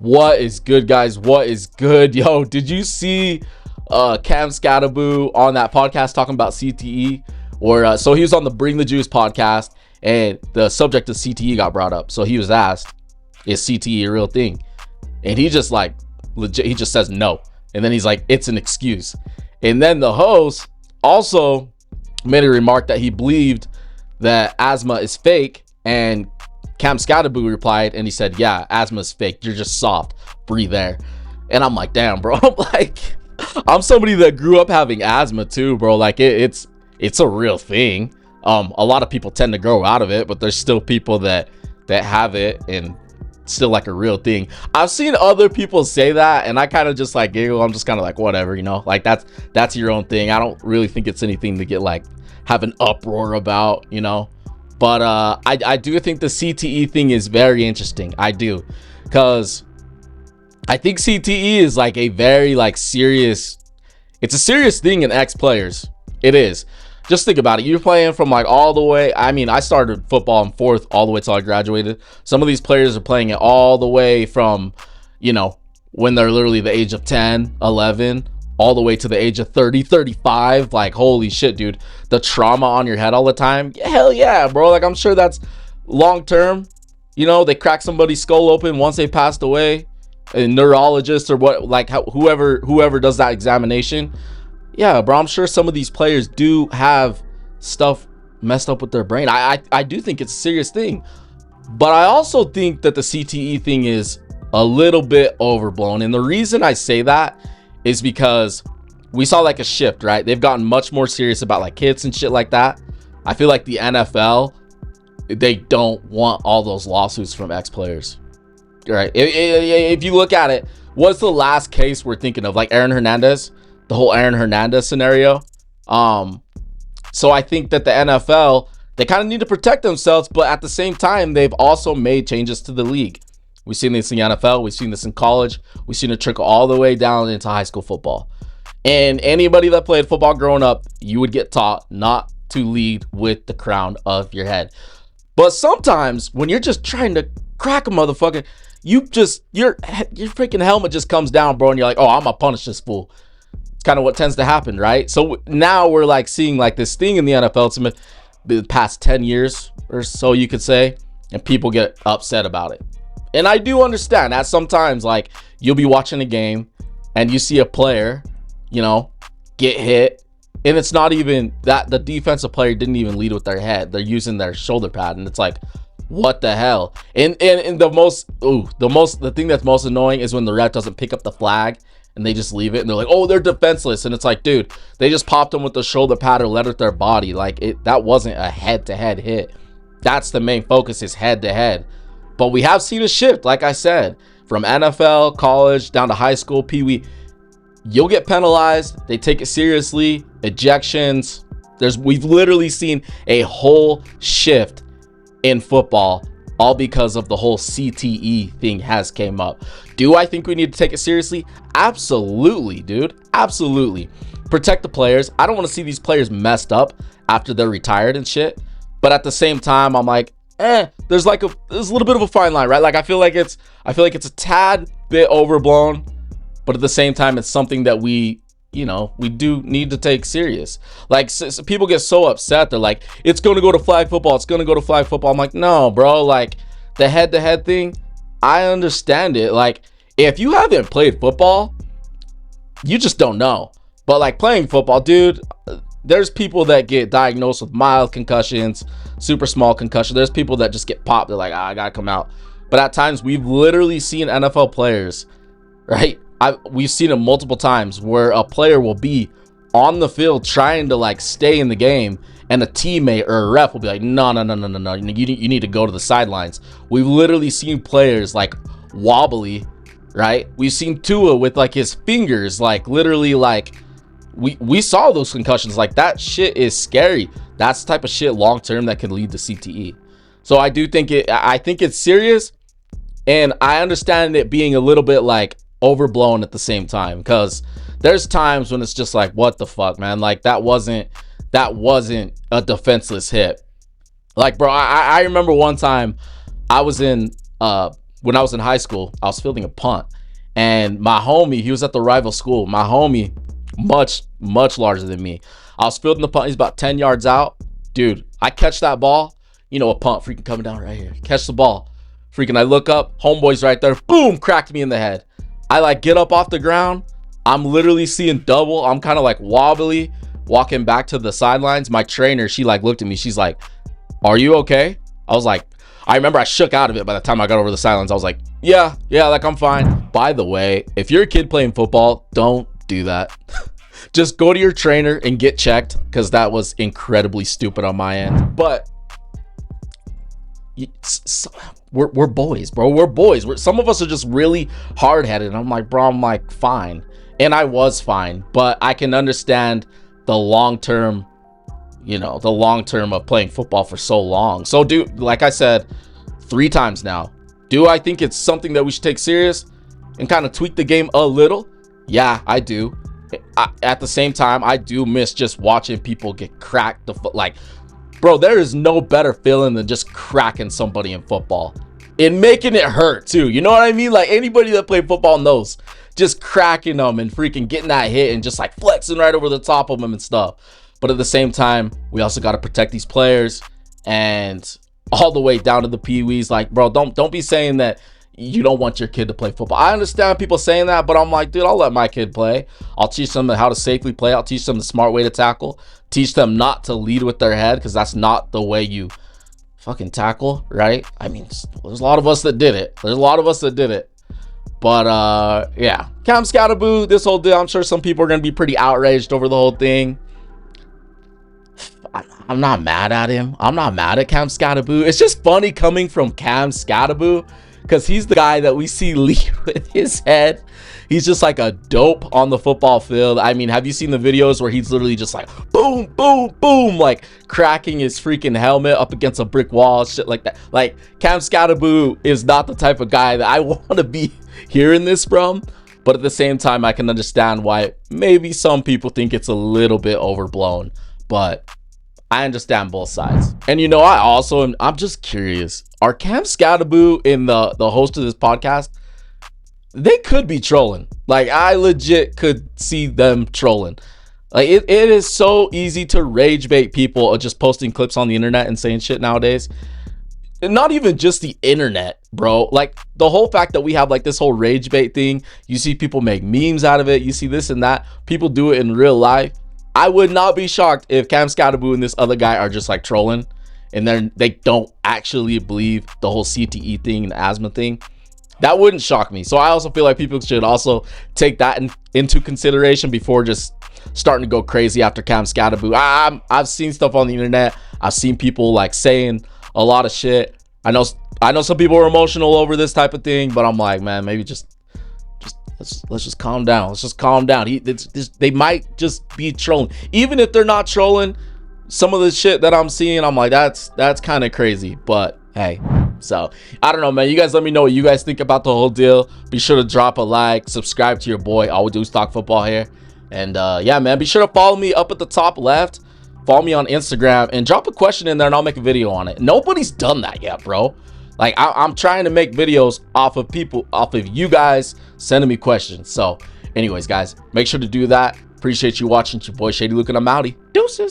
What is good, guys? What is good? Yo, did you see Cam Skattebo on that podcast talking about CTE? Or so he was on the Bring the Juice podcast, and the subject of CTE got brought up. So he was asked, is CTE a real thing? And he just like legit, he just says no. And then he's like, it's an excuse. And then the host also made a remark that he believed that asthma is fake, and Cam Skattebo replied and he said, yeah, asthma is fake. You're just soft. Breathe air. And I'm like, damn, bro. I'm somebody that grew up having asthma too, bro. Like it's a real thing. A lot of people tend to grow out of it, but there's still people that have it and it's still like a real thing. I've seen other people say that and I kind of just like giggle. I'm just kind of like, whatever, you know, like that's your own thing. I don't really think it's anything to get like have an uproar about, you know. But I do think the CTE thing is very interesting. I do, because I think CTE is like a very like serious, it's a serious thing in ex-players. It is. Just think about it. You're playing from like all the way. I mean, I started football in fourth all the way till I graduated. Some of these players are playing it all the way from, you know, when they're literally the age of 10, 11, all the way to the age of 30, 35. Like, holy shit, dude. The trauma on your head all the time. Hell yeah, bro. Like, I'm sure that's long term. You know, they crack somebody's skull open once they passed away. A neurologist or what, like whoever does that examination. Yeah, bro, I'm sure some of these players do have stuff messed up with their brain. I do think it's a serious thing. But I also think that the CTE thing is a little bit overblown. And the reason I say that is because we saw like a shift, right? They've gotten much more serious about like hits and shit like that. I feel like the NFL, they don't want all those lawsuits from ex-players, right? If you look at it, what's the last case we're thinking of? Like Aaron Hernandez, the whole Aaron Hernandez scenario. So I think that the NFL, they kind of need to protect themselves, but at the same time, they've also made changes to the league. We've seen this in the NFL. We've seen this in college. We've seen it trickle all the way down into high school football. And anybody that played football growing up, you would get taught not to lead with the crown of your head. But sometimes when you're just trying to crack a motherfucker, your freaking helmet just comes down, bro, and you're like, oh, I'm gonna punish this fool. It's kind of what tends to happen, right? So now we're like seeing like this thing in the NFL the past 10 years or so, you could say, and people get upset about it. And I do understand that sometimes like you'll be watching a game and you see a player, you know, get hit, and it's not even that the defensive player didn't even lead with their head. They're using their shoulder pad, and it's like, what the hell? And the thing that's most annoying is when the ref doesn't pick up the flag and they just leave it and they're like, oh, they're defenseless. And it's like, dude, they just popped them with the shoulder pad or led with their body. Like that wasn't a head-to-head hit. That's the main focus, is head-to-head. But we have seen a shift, like I said, from NFL, college, down to high school, pee-wee. You'll get penalized. They take it seriously. Ejections. We've literally seen a whole shift in football, all because of the whole CTE thing has came up. Do I think we need to take it seriously? Absolutely, dude. Absolutely. Protect the players. I don't want to see these players messed up after they're retired and shit. But at the same time, I'm like, there's a little bit of a fine line, right? Like I feel like it's a tad bit overblown, but at the same time, it's something that we do need to take serious. Like people get so upset, they're like, it's going to go to flag football. It's going to go to flag football. I'm like, no, bro. Like the head-to-head thing, I understand it. Like if you haven't played football, you just don't know. But like playing football, dude, there's people that get diagnosed with mild concussions, super small concussion. There's people that just get popped. They're like, I gotta come out. But at times we've literally seen NFL players, right? We've seen it multiple times where a player will be on the field trying to like stay in the game, and a teammate or a ref will be like, no, you need to go to the sidelines. We've literally seen players like wobbly, right? We've seen Tua with like his fingers, like literally like we saw those concussions. Like that shit is scary. That's the type of shit long term that can lead to CTE. So I do think I think it's serious, and I understand it being a little bit like overblown at the same time, because there's times when it's just like, what the fuck, man? Like that wasn't a defenseless hit. Like, bro, I remember one time I was in when I was in high school, I was fielding a punt, and my homie, he was at the rival school. My homie, much larger than me. I was fielding the punt. He's about 10 yards out. Dude, I catch that ball. You know, a punt freaking coming down right here. Catch the ball. Freaking, I look up. Homeboy's right there. Boom, cracked me in the head. I like get up off the ground. I'm literally seeing double. I'm kind of like wobbly, walking back to the sidelines. My trainer, she like looked at me. She's like, "Are you okay?" I was like, I remember I shook out of it by the time I got over the sidelines. I was like, yeah, like I'm fine. By the way, if you're a kid playing football, don't do that. Just go to your trainer and get checked, because that was incredibly stupid on my end. But we're boys, bro. We're boys. Some of us are just really hard-headed. I'm like, bro, I'm like, fine. And I was fine, but I can understand the long-term, you know, the long-term of playing football for so long. So, dude, like I said 3 times now, do I think it's something that we should take serious and kind of tweak the game a little? Yeah, I do. At the same time, I do miss just watching people get cracked the foot. Like, bro, there is no better feeling than just cracking somebody in football and making it hurt too. You know what I mean? Like, anybody that played football knows, just cracking them and freaking getting that hit and just like flexing right over the top of them and stuff. But at the same time, we also got to protect these players, and all the way down to the peewees. Like, bro, don't be saying that you don't want your kid to play football. I understand people saying that, but I'm like, dude, I'll let my kid play. I'll teach them how to safely play. I'll teach them the smart way to tackle. Teach them not to lead with their head, because that's not the way you fucking tackle, right? I mean, there's a lot of us that did it. But yeah, Cam Skattebo, this whole deal, I'm sure some people are going to be pretty outraged over the whole thing. I'm not mad at him. I'm not mad at Cam Skattebo. It's just funny coming from Cam Skattebo, because he's the guy that we see lead with his head. He's just like a dope on the football field. I mean, have you seen the videos where he's literally just like boom, boom, boom, like cracking his freaking helmet up against a brick wall, shit like that? Like, Cam Skattebo is not the type of guy that I want to be hearing this from. But at the same time, I can understand why maybe some people think it's a little bit overblown. But I understand both sides. And you know, I'm just curious, are Cam Skattebo and the host of this podcast, they could be trolling. Like, I legit could see them trolling. Like, it is so easy to rage bait people just posting clips on the internet and saying shit nowadays. And not even just the internet, bro. Like, the whole fact that we have like this whole rage bait thing, you see people make memes out of it, you see this and that, people do it in real life. I would not be shocked if Cam Skattebo and this other guy are just like trolling, and then they don't actually believe the whole CTE thing and asthma thing. That wouldn't shock me. So I also feel like people should also take that into consideration before just starting to go crazy after Cam Skattebo. I've seen stuff on the internet. I've seen people like saying a lot of shit. I know some people are emotional over this type of thing, but I'm like, man, maybe let's just calm down. Let's just calm down. They might just be trolling. Even if they're not trolling, some of the shit that I'm seeing, I'm like, that's kind of crazy. But hey, so I don't know, man. You guys let me know what you guys think about the whole deal. Be sure to drop a like, subscribe to your boy. All we do is talk football here. And yeah, man, be sure to follow me up at the top left. Follow me on Instagram and drop a question in there and I'll make a video on it. Nobody's done that yet, bro. Like, I'm trying to make videos off of you guys sending me questions. So anyways, guys, make sure to do that. Appreciate you watching. It's your boy Shady Luke, and I'm outie. Deuces.